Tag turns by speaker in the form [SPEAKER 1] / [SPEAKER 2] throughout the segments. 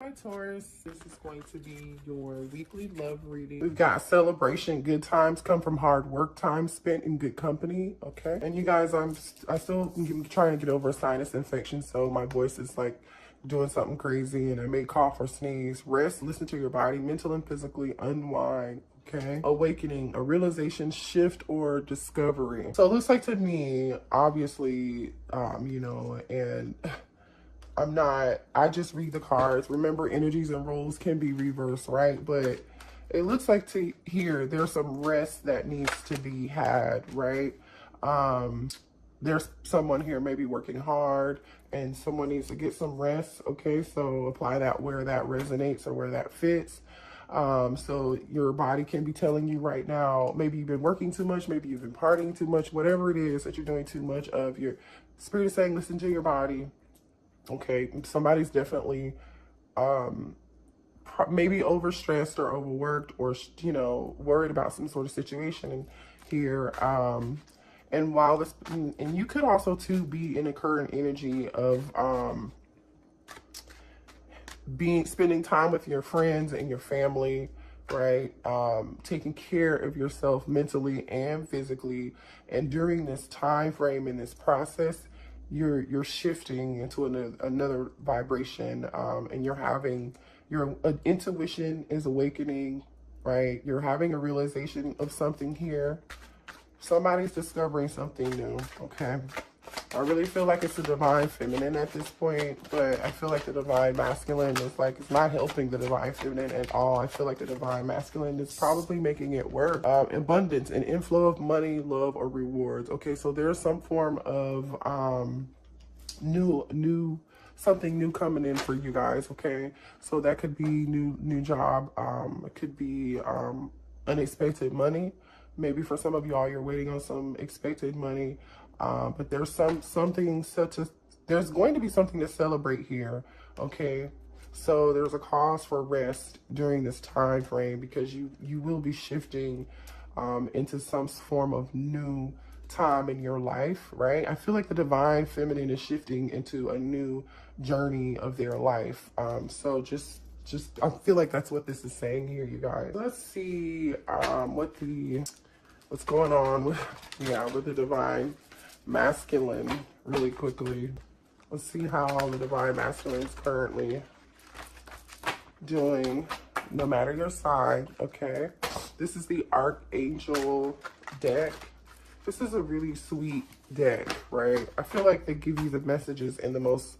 [SPEAKER 1] Hi Taurus, this is going to be your weekly love reading. We've got celebration, good times come from hard work, time spent in good company, okay? And you guys, I still am trying to get over a sinus infection, so my voice is like doing something crazy and I may cough or sneeze. Rest, listen to your body, mental and physically unwind, okay? Awakening, a realization, shift, or discovery. So it looks like to me, obviously, and I just read the cards. Remember, energies and roles can be reversed, right? But it looks like to here, there's some rest that needs to be had, right? There's someone here maybe working hard and someone needs to get some rest, okay? So apply that where that resonates or where that fits. So your body can be telling you right now, maybe you've been working too much, maybe you've been partying too much, whatever it is that you're doing too much of, your spirit is saying, listen to your body. Okay, somebody's definitely maybe overstressed or overworked or, worried about some sort of situation here. And while this, and you could also too be in a current energy of spending time with your friends and your family, right? Taking care of yourself mentally and physically. And during this time frame in this process, you're shifting into another vibration, and your intuition is awakening, right? You're having a realization of something here. Somebody's discovering something new, okay? I really feel like it's the divine feminine at this point, but I feel like the divine masculine is like, it's not helping the divine feminine at all. I feel like the divine masculine is probably making it work. Abundance, an inflow of money, love, or rewards. Okay, so there's some form of something new coming in for you guys, okay? So that could be new job. It could be unexpected money. Maybe for some of y'all, you're waiting on some expected money. But there's there's going to be something to celebrate here, okay? So there's a cause for rest during this time frame because you will be shifting into some form of new time in your life, right? I feel like the divine feminine is shifting into a new journey of their life. So just I feel like that's what this is saying here, you guys. Let's see what's going on with the divine masculine really quickly. Let's see how the divine masculine is currently doing, no matter your sign, okay? This is the Archangel deck. This is a really sweet deck, right? I feel like they give you the messages in the most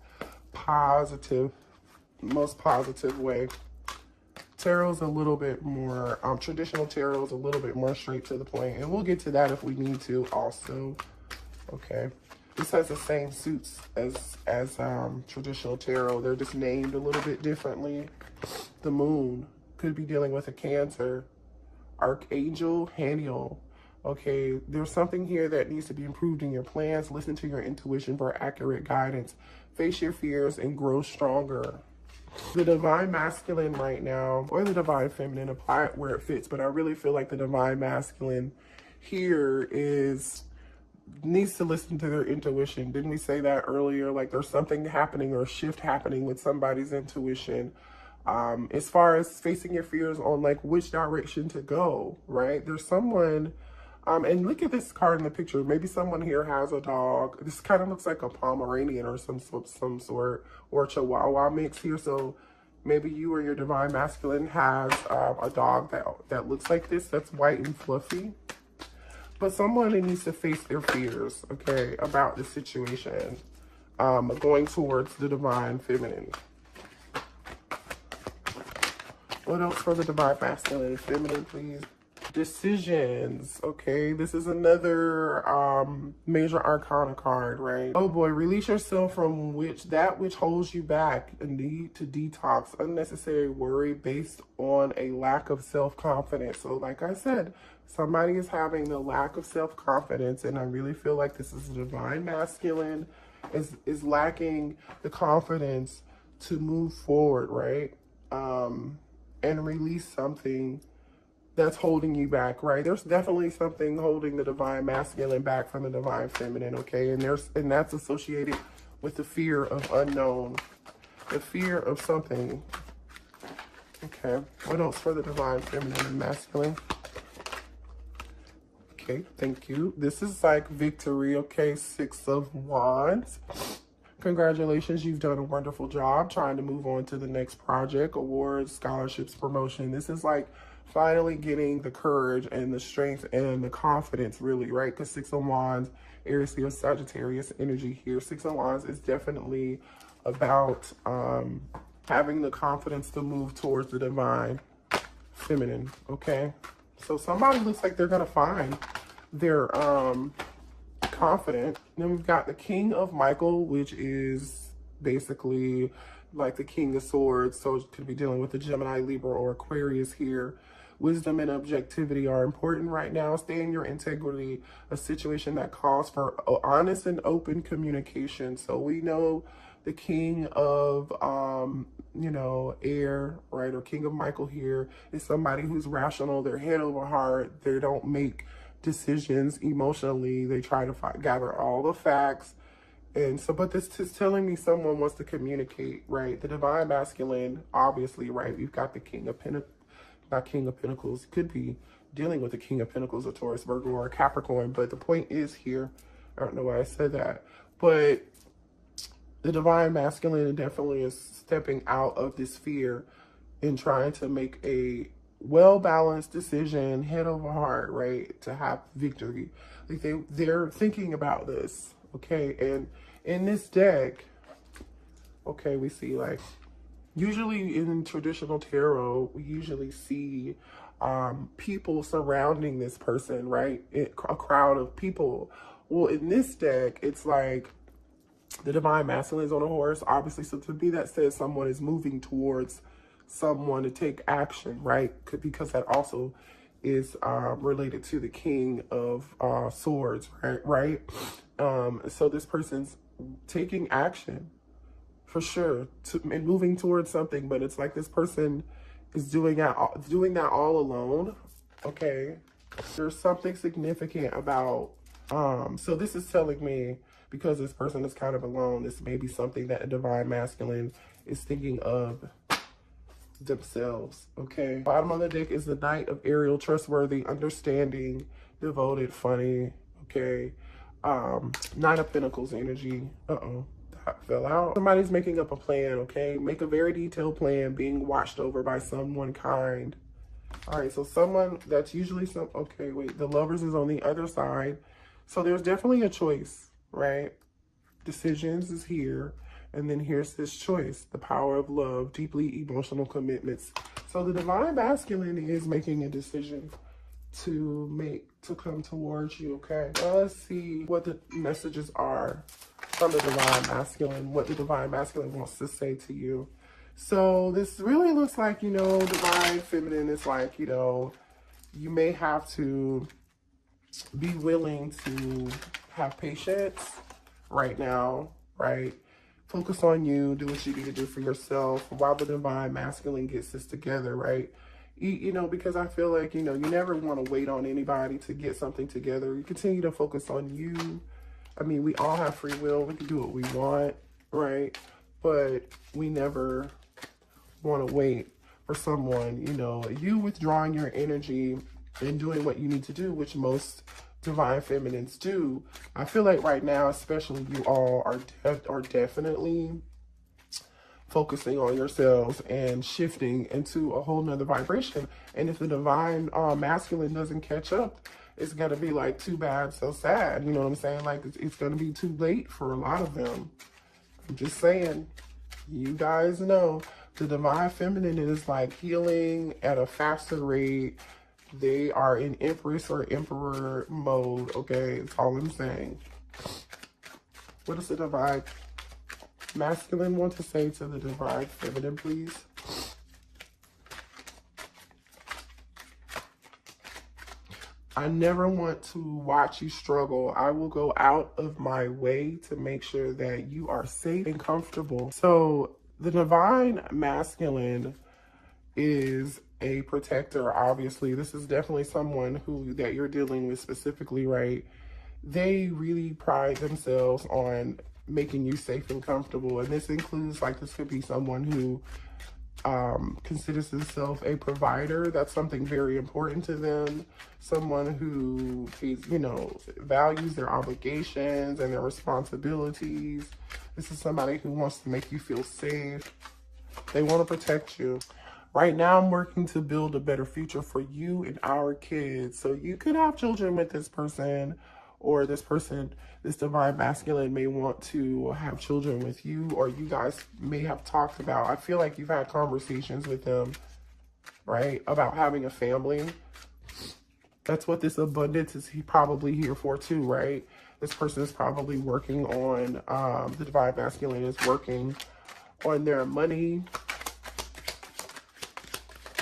[SPEAKER 1] positive way. Tarot's a little bit more, traditional tarot's a little bit more straight to the point, and we'll get to that if we need to also. Okay, this has the same suits as traditional tarot. They're just named a little bit differently. The moon could be dealing with a Cancer. Archangel Haniel. Okay, there's something here that needs to be improved in your plans. Listen to your intuition for accurate guidance. Face your fears and grow stronger. The divine masculine right now, or the divine feminine, apply it where it fits. But I really feel like the divine masculine here needs to listen to their intuition. Didn't we say that earlier? Like there's something happening or a shift happening with somebody's intuition. As far as facing your fears on like which direction to go, right? There's someone, and look at this card in the picture. Maybe someone here has a dog. This kind of looks like a Pomeranian or some sort, or a Chihuahua mix here. So maybe you or your divine masculine has a dog that looks like this, that's white and fluffy. But someone needs to face their fears, okay, about the situation, going towards the divine feminine. What else for the divine masculine and feminine, please? Decisions, okay? This is another major arcana card, right? Oh boy, release yourself from that which holds you back. A need to detox unnecessary worry based on a lack of self-confidence. So like I said, somebody is having the lack of self-confidence, and I really feel like this is divine masculine is lacking the confidence to move forward, right? And release something that's holding you back, right? There's definitely something holding the divine masculine back from the divine feminine, okay? And that's associated with the fear of unknown, the fear of something Okay, what else for the divine feminine and masculine? Okay, thank you. This is like victory, okay? 6 of Wands. Congratulations, you've done a wonderful job trying to move on to the next project, awards, scholarships, promotion. This is like finally getting the courage and the strength and the confidence, really, right? Because 6 of Wands, Aries, Leo, Sagittarius energy here. 6 of Wands is definitely about having the confidence to move towards the divine feminine, okay? So somebody looks like they're going to find their confident. Then we've got the King of Michael, which is basically like the King of Swords. So it could be dealing with the Gemini, Libra, or Aquarius here. Wisdom and objectivity are important right now. Stay in your integrity, a situation that calls for honest and open communication. So we know the King of, you know, air, right, or King of Michael here is somebody who's rational. They're head over heart. They don't make decisions emotionally. They try to gather all the facts. And so, but this is telling me someone wants to communicate, right? The divine masculine, obviously, right? We've got the King of Pentacles, not King of Pentacles, could be dealing with the King of Pentacles, a Taurus, Virgo, or a Capricorn. But the point is here, I don't know why I said that, but the divine masculine definitely is stepping out of this fear and trying to make a well-balanced decision, head over heart, right, to have victory. Like they're thinking about this, okay? And in this deck, okay, we see like, usually in traditional tarot, we usually see people surrounding this person, right? A crowd of people. Well, in this deck, it's like the divine masculine is on a horse, obviously. So to me, that says someone is moving towards someone to take action, right? Because that also is related to the King of Swords, right? So this person's taking action for sure and moving towards something, but it's like this person is doing that all alone, okay? There's something significant about, so this is telling me, because this person is kind of alone, this may be something that a divine masculine is thinking of themselves, okay? Bottom of the deck is the Knight of Ariel, trustworthy, understanding, devoted, funny, okay? 9 of Pentacles energy. That fell out. Somebody's making up a plan, okay? Make a very detailed plan, being watched over by someone kind. All right, so someone that's usually okay, wait, the Lovers is on the other side. So there's definitely a choice, right? Decisions is here. And then here's this choice, the power of love, deeply emotional commitments. So the divine masculine is making a decision to come towards you, okay? Now let's see what the messages are from the divine masculine, what the divine masculine wants to say to you. So this really looks like, you know, divine feminine is like, you know, you may have to be willing to have patience right now, right? Focus on you, do what you need to do for yourself while the divine masculine gets this together, right? You know, because I feel like, you know, you never want to wait on anybody to get something together. You continue to focus on you. I mean, we all have free will. We can do what we want, right? But we never want to wait for someone, you know, you withdrawing your energy and doing what you need to do, which most divine feminines do. I feel like right now, especially, you all are definitely focusing on yourselves and shifting into a whole nother vibration. And if the divine masculine doesn't catch up, it's gonna be like too bad, so sad. You know what I'm saying? Like it's gonna be too late for a lot of them. I'm just saying, you guys know the divine feminine is like healing at a faster rate. They are in Empress or Emperor mode, okay? That's all I'm saying. What does the divine masculine want to say to the divine feminine, please? I never want to watch you struggle. I will go out of my way to make sure that you are safe and comfortable. So the divine masculine is a protector, obviously. This is definitely someone that you're dealing with specifically, right? They really pride themselves on making you safe and comfortable. And this includes, like, this could be someone who considers himself a provider. That's something very important to them. Someone who is, you know, values their obligations and their responsibilities. This is somebody who wants to make you feel safe. They want to protect you. Right now, I'm working to build a better future for you and our kids. So you could have children with this person, or this person, this divine masculine may want to have children with you, or you guys may have talked about, I feel like you've had conversations with them, right, about having a family. That's what this abundance is probably here for too, right? This person is probably working on, the divine masculine is working on their money,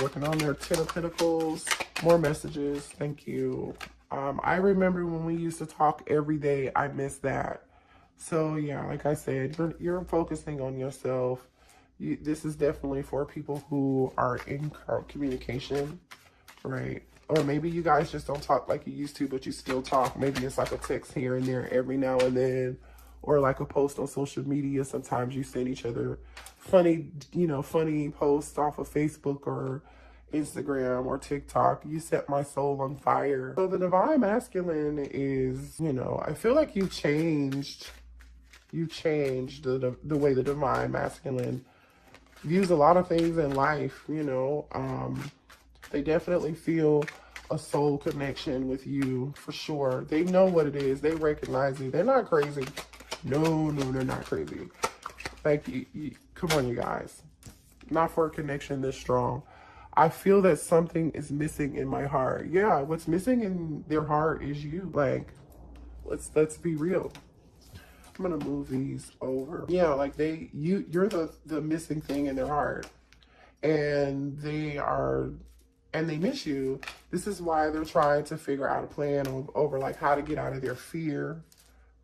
[SPEAKER 1] working on their 10 of Pentacles. More messages. Thank you. I remember when we used to talk every day. I miss that. So yeah, like I said, you're focusing on yourself. This is definitely for people who are in communication, right? Or maybe you guys just don't talk like you used to, but you still talk. Maybe it's like a text here and there every now and then, or like a post on social media. Sometimes you send each other funny, you know, funny posts off of Facebook or Instagram or TikTok. You set my soul on fire. So the divine masculine is, you know, I feel like you changed the way the divine masculine views a lot of things in life, you know. They definitely feel a soul connection with you for sure. They know what it is. They recognize it. They're not crazy. No, they're not crazy. Like, come on, you guys. Not for a connection this strong. I feel that something is missing in my heart. Yeah, what's missing in their heart is you. Like, let's be real. I'm gonna move these over. Yeah, like you're the missing thing in their heart, and they miss you. This is why they're trying to figure out a plan over like how to get out of their fear,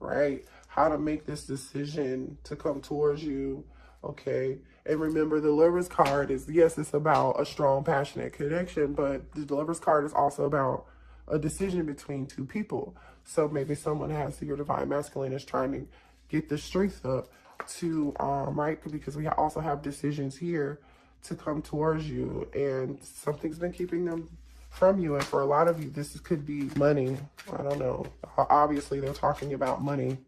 [SPEAKER 1] right? How to make this decision to come towards you, okay? And remember, the Lover's card is, yes, it's about a strong, passionate connection, but the Lover's card is also about a decision between two people. So maybe someone has, your divine masculine is trying to get the strength up to, right? Because we also have decisions here to come towards you, and something's been keeping them from you. And for a lot of you, this could be money. I don't know. Obviously, they're talking about money.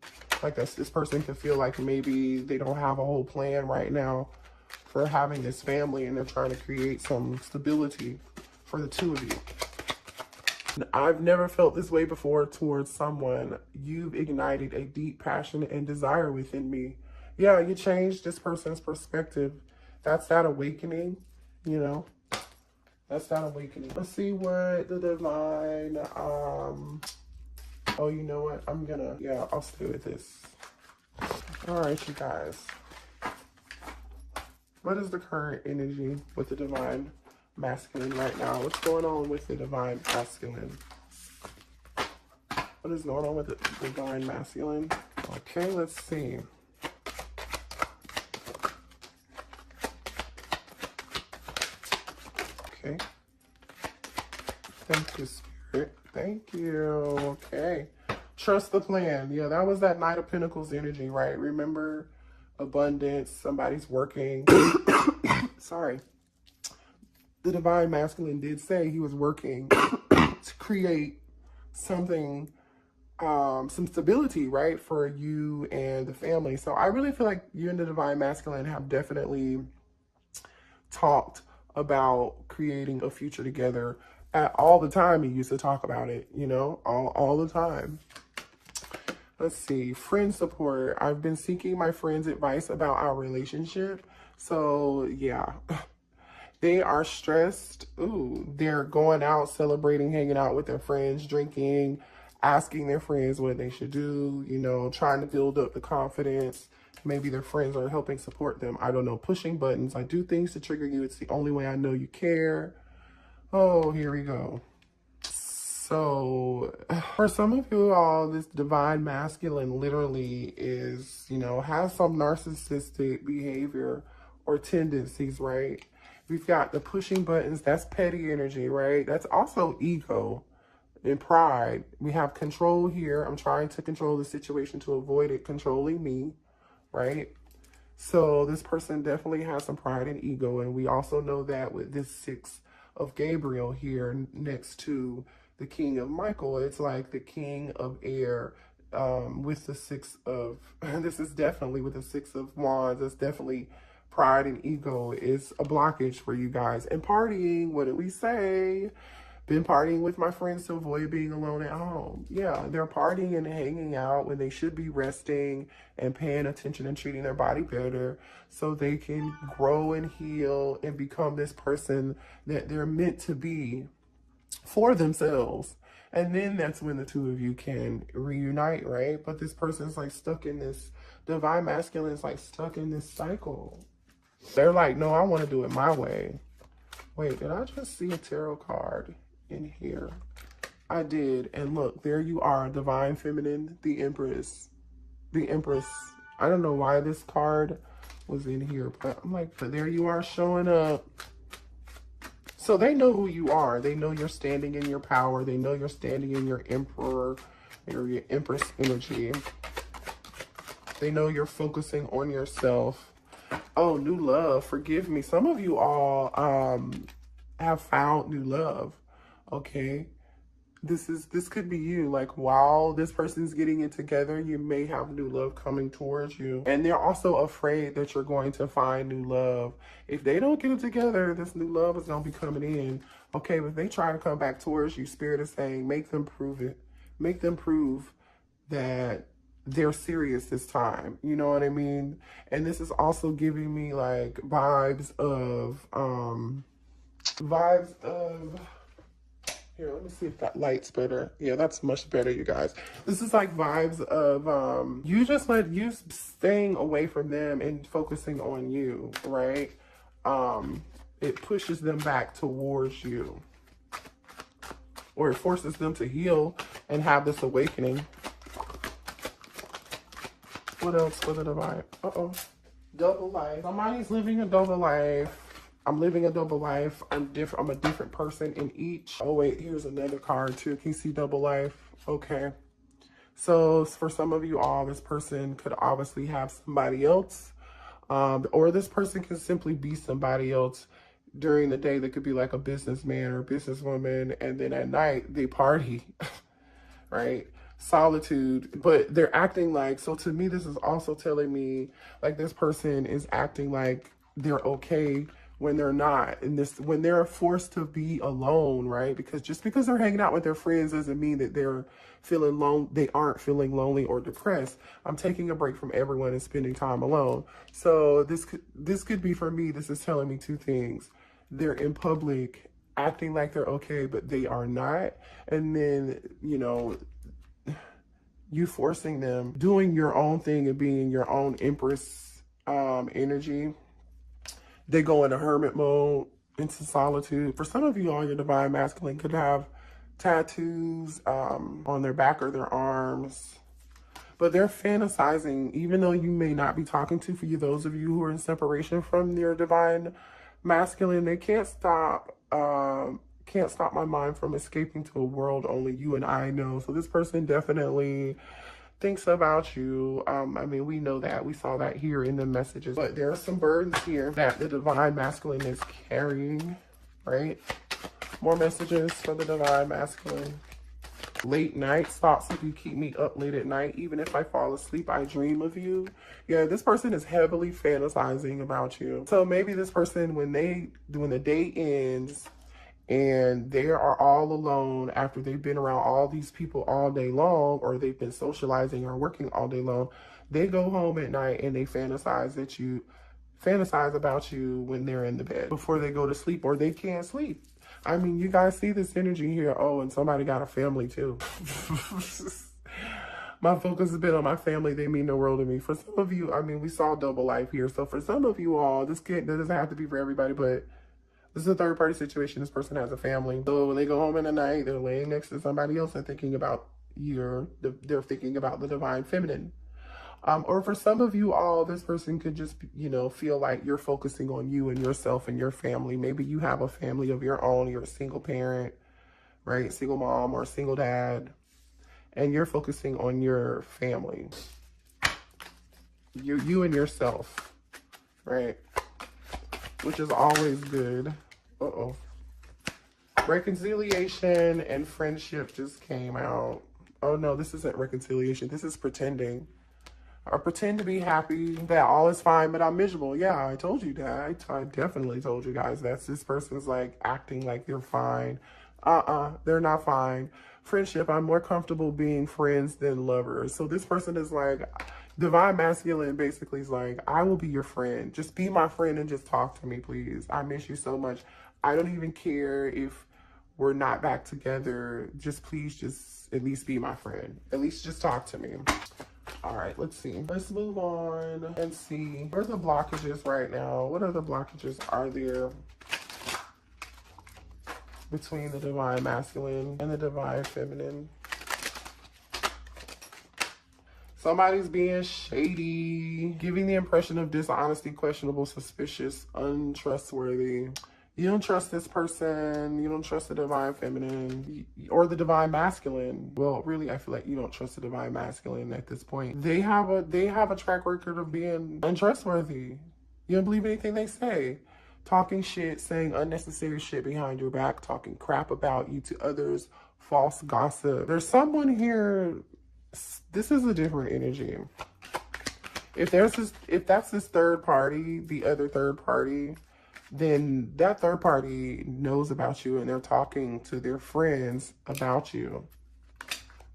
[SPEAKER 1] Like this person could feel like maybe they don't have a whole plan right now for having this family, and they're trying to create some stability for the two of you. I've never felt this way before towards someone. You've ignited a deep passion and desire within me. Yeah, you changed this person's perspective. That's that awakening, you know. That's that awakening. Let's see what the divine, oh, you know what? I'll stay with this. All right, you guys. What is the current energy with the divine masculine right now? What's going on with the divine masculine? What is going on with the divine masculine? Okay, let's see. Okay. Thank you, Spirit. Thank you. Okay. Trust the plan. Yeah, that was that Knight of Pentacles energy, right? Remember, abundance, somebody's working. Sorry. The divine masculine did say he was working to create something, some stability, right, for you and the family. So I really feel like you and the divine masculine have definitely talked about creating a future together. All the time, you used to talk about it, you know, all the time. Let's see, friend support. I've been seeking my friend's advice about our relationship. So yeah, they are stressed. Ooh, they're going out, celebrating, hanging out with their friends, drinking, asking their friends what they should do, you know, trying to build up the confidence. Maybe their friends are helping support them. I don't know, pushing buttons. I do things to trigger you. It's the only way I know you care. Oh, here we go. So for some of you all, this divine masculine literally is, you know, has some narcissistic behavior or tendencies, right? We've got the pushing buttons. That's petty energy, right? That's also ego and pride. We have control here. I'm trying to control the situation to avoid it controlling me, right? So this person definitely has some pride and ego. And we also know that with this 6 of Gabriel here next to the King of Michael, it's like the King of Air with the 6 of, this is definitely with the 6 of Wands. It's definitely pride and ego is a blockage for you guys. And partying, what did we say? Been partying with my friends to avoid being alone at home. Yeah, they're partying and hanging out when they should be resting and paying attention and treating their body better so they can grow and heal and become this person that they're meant to be for themselves. And then that's when the two of you can reunite, right? But this person's like stuck in this, divine masculine is like stuck in this cycle. They're like, no, I want to do it my way. Wait, did I just see a tarot card in here? I did. And look, there you are, divine feminine, the Empress. The Empress. I don't know why this card was in here, but I'm like, but there you are showing up. So they know who you are. They know you're standing in your power. They know you're standing in your Emperor or your Empress energy. They know you're focusing on yourself. Oh, new love. Forgive me. Some of you all have found new love. Okay. This could be you. Like, while this person's getting it together, you may have new love coming towards you. And they're also afraid that you're going to find new love. If they don't get it together, this new love is going to be coming in. Okay, but if they try to come back towards you, Spirit is saying, make them prove it. Make them prove that they're serious this time. You know what I mean? And this is also giving me like vibes of, here, let me see if that light's better. Yeah, that's much better, you guys. This is like vibes of you just like you staying away from them and focusing on you, right? It pushes them back towards you. Or it forces them to heal and have this awakening. What else for the divine? Uh-oh. Double life. Somebody's living a double life. I'm living a double life. I'm a different person in each. Oh, wait, here's another card too. Can you see double life? Okay. So for some of you all, this person could obviously have somebody else. Or this person can simply be somebody else during the day. They could be like a businessman or a businesswoman. And then at night, they party, right? Solitude, but they're acting like, so to me, this is also telling me like this person is acting like they're okay when they're not, and this when they're forced to be alone, right? Because just because they're hanging out with their friends doesn't mean that they're feeling lonely. They aren't feeling lonely or depressed. I'm taking a break from everyone and spending time alone. So this could be for me. This is telling me two things. They're in public acting like they're okay, but they are not. And then, you know, you forcing them doing your own thing and being your own Empress energy. They go into hermit mode, into solitude. For some of you all, your divine masculine could have tattoos on their back or their arms. But they're fantasizing, even though you may not be talking to, for you, those of you who are in separation from your divine masculine, they can't stop my mind from escaping to a world only you and I know. So this person definitely thinks about you. I mean, we know that. We saw that here in the messages. But there are some burdens here that the divine masculine is carrying, right? More messages for the divine masculine. Late night thoughts. If you keep me up late at night, even if I fall asleep, I dream of you. Yeah, this person is heavily fantasizing about you. So maybe this person, when the day ends and they are all alone after they've been around all these people all day long, or they've been socializing or working all day long, they go home at night and they fantasize about you when they're in the bed before they go to sleep, or they can't sleep. I mean, you guys see this energy here. Oh, and somebody got a family too. My focus has been on my family. They mean the world to me. For some of you, I mean, we saw double life here. So for some of you all, that doesn't have to be for everybody, but this is a third party situation. This person has a family. So when they go home in the night, they're laying next to somebody else and thinking about they're thinking about the divine feminine. Or for some of you all, this person could just, you know, feel like you're focusing on you and yourself and your family. Maybe you have a family of your own. You're a single parent, right? Single mom or single dad. And you're focusing on your family. You and yourself. right? Which is always good. Uh-oh. Reconciliation and friendship just came out. Oh no, this isn't reconciliation. This is pretending. Or pretend to be happy that all is fine, but I'm miserable. Yeah, I told you that. I definitely told you guys that this person's like acting like they're fine. They're not fine. Friendship, I'm more comfortable being friends than lovers. So this person is like, divine masculine basically is like, I will be your friend. Just be my friend and just talk to me, please. I miss you so much. I don't even care if we're not back together. Just please just at least be my friend. At least just talk to me. All right, let's see. Let's move on and see. What are the blockages right now? What other blockages are there between the divine masculine and the divine feminine? Somebody's being shady, giving the impression of dishonesty, questionable, suspicious, untrustworthy. You don't trust this person. You don't trust the divine feminine or the divine masculine. Well, really, I feel like you don't trust the divine masculine at this point. They have a track record of being untrustworthy. You don't believe anything they say. Talking shit, saying unnecessary shit behind your back, talking crap about you to others, false gossip. There's someone here. This is a different energy. If that's this third party, the other third party, then that third party knows about you and they're talking to their friends about you,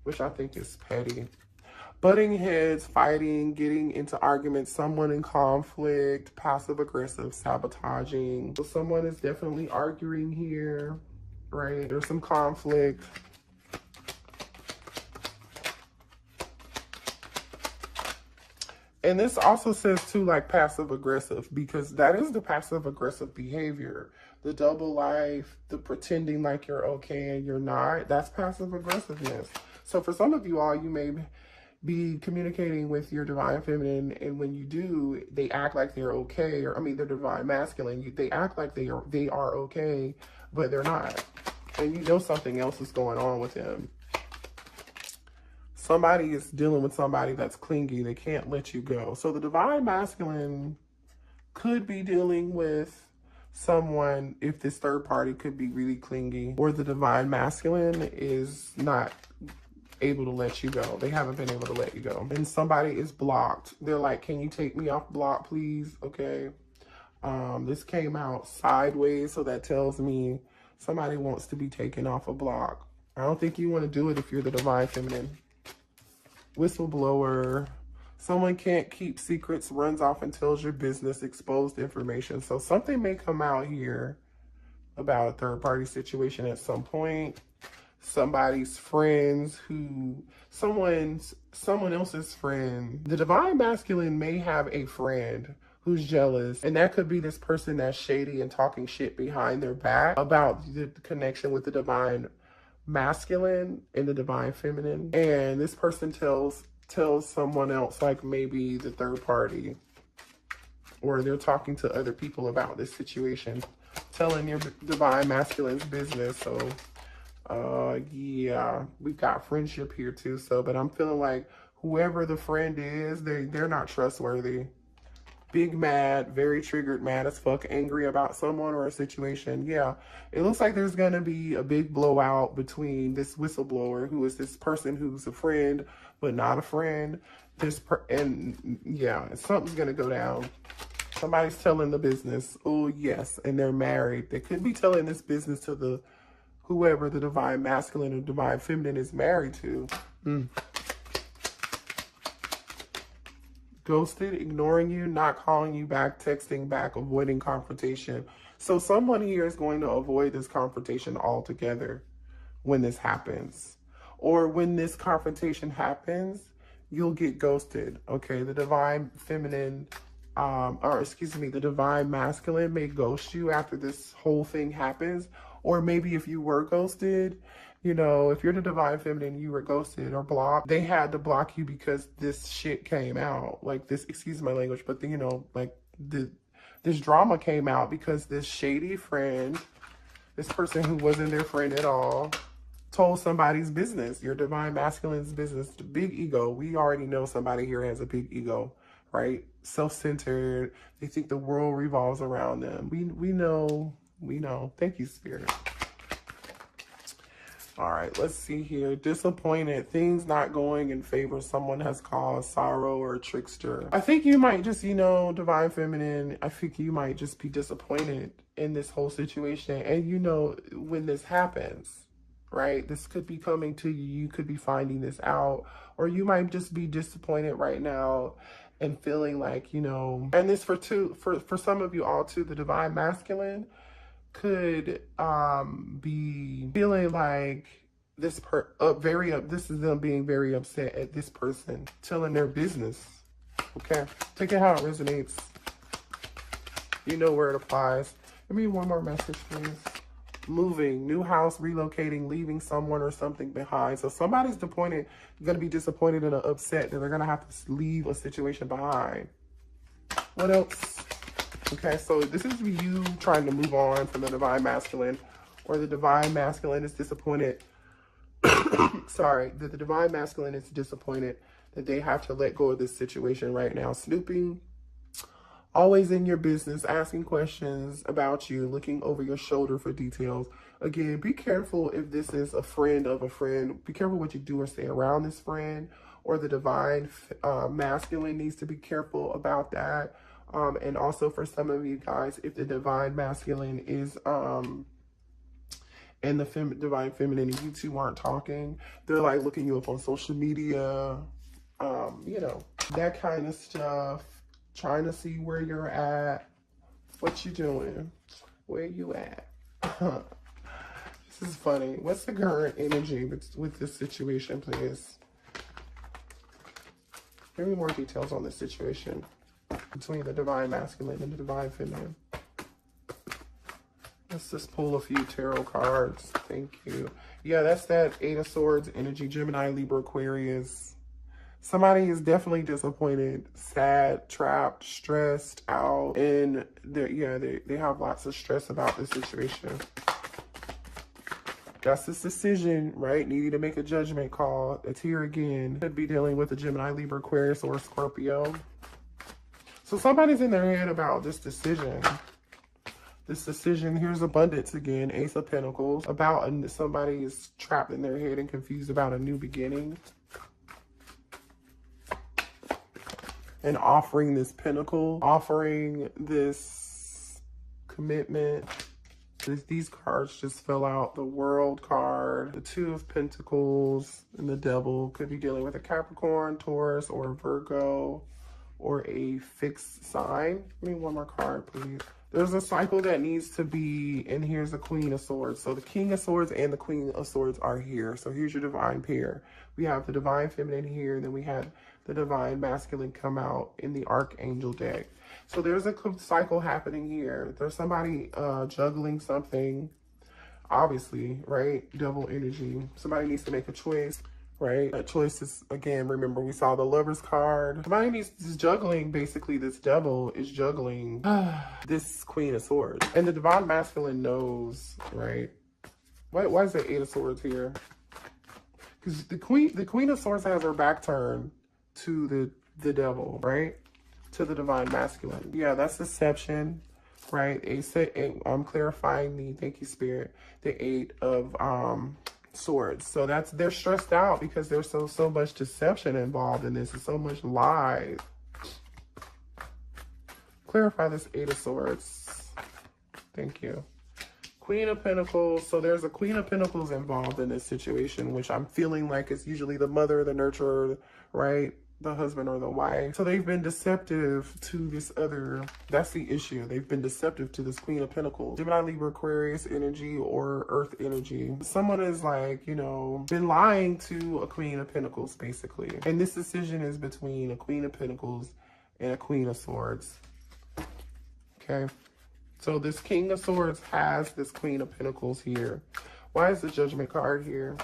[SPEAKER 1] which I think is petty. Butting heads, fighting, getting into arguments, someone in conflict, passive aggressive, sabotaging. So someone is definitely arguing here, right? There's some conflict. And this also says too, like passive aggressive, because that is the passive aggressive behavior. The double life, the pretending like you're okay and you're not, that's passive aggressiveness. So for some of you all, you may be communicating with your divine feminine, and when you do, they act like they're okay, or I mean, they're divine masculine. They act like they are okay, but they're not. And you know something else is going on with them. Somebody is dealing with somebody that's clingy. They can't let you go. So the divine masculine could be dealing with someone, if this third party could be really clingy, or the divine masculine is not able to let you go. They haven't been able to let you go. And somebody is blocked. They're like, can you take me off block, please? Okay. This came out sideways, so that tells me somebody wants to be taken off a block. I don't think you want to do it if you're the divine feminine. Whistleblower. Someone can't keep secrets, runs off and tells your business, exposed information. So something may come out here about a third party situation at some point. Somebody's friends someone else's friend. The divine masculine may have a friend who's jealous, and that could be this person that's shady and talking shit behind their back about the connection with the divine masculine and the divine feminine. And this person tells someone else, like maybe the third party, or they're talking to other people about this situation, telling your divine masculine's business. So yeah, we've got friendship here too. So, but I'm feeling like whoever the friend is, they're not trustworthy. Big mad, very triggered, mad as fuck, angry about someone or a situation. Yeah, it looks like there's gonna be a big blowout between this whistleblower, who is this person who's a friend but not a friend. And yeah, something's gonna go down. Somebody's telling the business. Oh yes, and they're married. They could be telling this business to whoever the divine masculine or divine feminine is married to. Ghosted, ignoring you, not calling you back, texting back, avoiding confrontation. So someone here is going to avoid this confrontation altogether when this happens. Or when this confrontation happens, you'll get ghosted. Okay, the divine feminine, the divine masculine may ghost you after this whole thing happens. Or maybe if you were ghosted, you know, if you're the divine feminine, you were ghosted or blocked, they had to block you because this shit came out. Like this, excuse my language, but you know, like this drama came out because this shady friend, this person who wasn't their friend at all, told somebody's business, your divine masculine's business, the big ego. We already know somebody here has a big ego, right? Self-centered. They think the world revolves around them. We know. Thank you, Spirit. All right, let's see here. Disappointed. Things not going in favor. Someone has caused sorrow or a trickster. I think you might just, Divine Feminine, I think you might just be disappointed in this whole situation. And when this happens, right? This could be coming to you. You could be finding this out. Or you might just be disappointed right now and feeling like, and this for some of you all too, the Divine Masculine could be feeling like this is them being very upset at this person telling their business. Okay, take it how it resonates. You know where it applies. Give me one more message, please. Moving, new house, relocating, leaving someone or something behind. So somebody's going to be disappointed and upset that they're going to have to leave a situation behind. What else? Okay, so this is you trying to move on from the Divine Masculine, or the Divine Masculine is disappointed. Sorry, that the Divine Masculine is disappointed that they have to let go of this situation right now. Snooping, always in your business, asking questions about you, looking over your shoulder for details. Again, be careful if this is a friend of a friend. Be careful what you do or say around this friend, or the Divine Masculine needs to be careful about that. And also for some of you guys, if the Divine Masculine is and the Divine Feminine, you two aren't talking, they're like looking you up on social media, that kind of stuff, trying to see where you're at, what you doing, where you at. This is funny. What's the current energy with this situation, please? Give me more details on this situation between the Divine Masculine and the Divine Feminine. Let's just pull a few tarot cards. Thank you. Yeah, that's that Eight of Swords energy, Gemini, Libra, Aquarius. Somebody is definitely disappointed, sad, trapped, stressed out, and they have lots of stress about this situation. That's this decision, right? Needing to make a judgment call. It's here again. Could be dealing with a Gemini, Libra, Aquarius, or Scorpio. So somebody's in their head about this decision. This decision, here's abundance again, Ace of Pentacles. Somebody is trapped in their head and confused about a new beginning. And offering this pentacle, offering this commitment. These cards just fell out. The World card, the Two of Pentacles, and the Devil. Could be dealing with a Capricorn, Taurus, or Virgo, or a fixed sign. Give me one more card, please. There's a cycle that needs to be, and here's the Queen of Swords. So the King of Swords and the Queen of Swords are here. So here's your Divine pair. We have the Divine Feminine here, and then we had the Divine Masculine come out in the Archangel deck. So there's a cycle happening here. There's somebody juggling something, obviously, right? Devil energy. Somebody needs to make a choice. Right? That choice is, again, remember we saw the Lover's card. Somebody is juggling, basically this devil is juggling this Queen of Swords. And the Divine Masculine knows, right? Why is there Eight of Swords here? Because the Queen of Swords has her back turned to the devil, right? To the Divine Masculine. Yeah, that's deception, right? I'm clarifying thank you, Spirit, the Eight of Swords. So they're stressed out because there's so much deception involved in this, and so much lies. Clarify this Eight of Swords. Thank you. Queen of Pentacles. So there's a Queen of Pentacles involved in this situation, which I'm feeling like is usually the mother, the nurturer, right? The husband or the wife. So they've been deceptive to this other, that's the issue. They've been deceptive to this Queen of Pentacles. Gemini, Libra, Aquarius energy, or Earth energy. Someone is like, been lying to a Queen of Pentacles, basically. And this decision is between a Queen of Pentacles and a Queen of Swords. Okay. So this King of Swords has this Queen of Pentacles here. Why is the Judgment card here?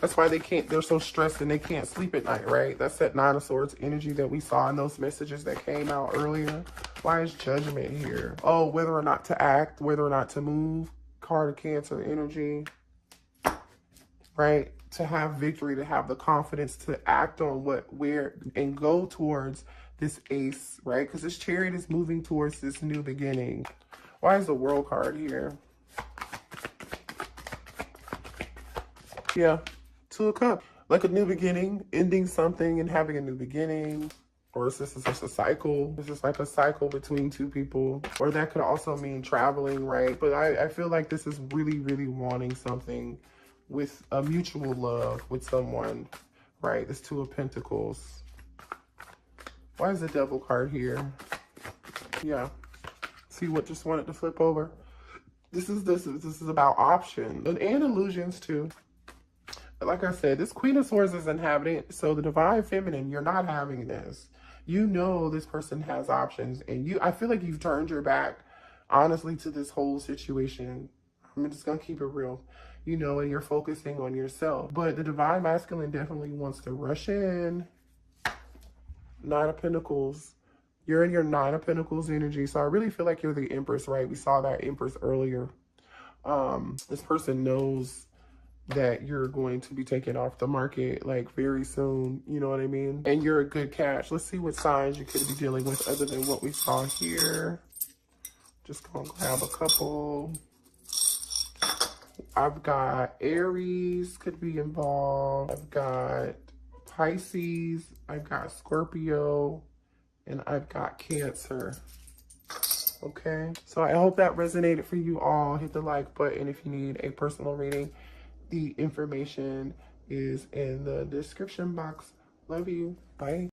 [SPEAKER 1] That's why they're so stressed and they can't sleep at night, right? That's that Nine of Swords energy that we saw in those messages that came out earlier. Why is Judgment here? Oh, whether or not to act, whether or not to move. Card of Cancer energy, right? To have victory, to have the confidence to act on and go towards this ace, right? Because this chariot is moving towards this new beginning. Why is the world card here? Yeah, Two of Cups. Like a new beginning, ending something and having a new beginning. Or is this just a cycle? This is like a cycle between two people. Or that could also mean traveling, right? But I feel like this is really, really wanting something with a mutual love with someone, right? This Two of Pentacles. Why is the Devil card here? Yeah. See what just wanted to flip over? This is about options and illusions too. Like I said, this Queen of Swords is inhabitant. So the Divine Feminine, you're not having this. You know this person has options. And I feel like you've turned your back, honestly, to this whole situation. I'm just going to keep it real. You know, and you're focusing on yourself. But the Divine Masculine definitely wants to rush in. Nine of Pentacles. You're in your Nine of Pentacles energy. So I really feel like you're the Empress, right? We saw that Empress earlier. This person knows that you're going to be taken off the market like very soon, you know what I mean? And you're a good catch. Let's see what signs you could be dealing with other than what we saw here. Just gonna grab a couple. I've got Aries could be involved. I've got Pisces. I've got Scorpio. And I've got Cancer. Okay, so I hope that resonated for you all. Hit the like button if you need a personal reading. The information is in the description box. Love you. Bye.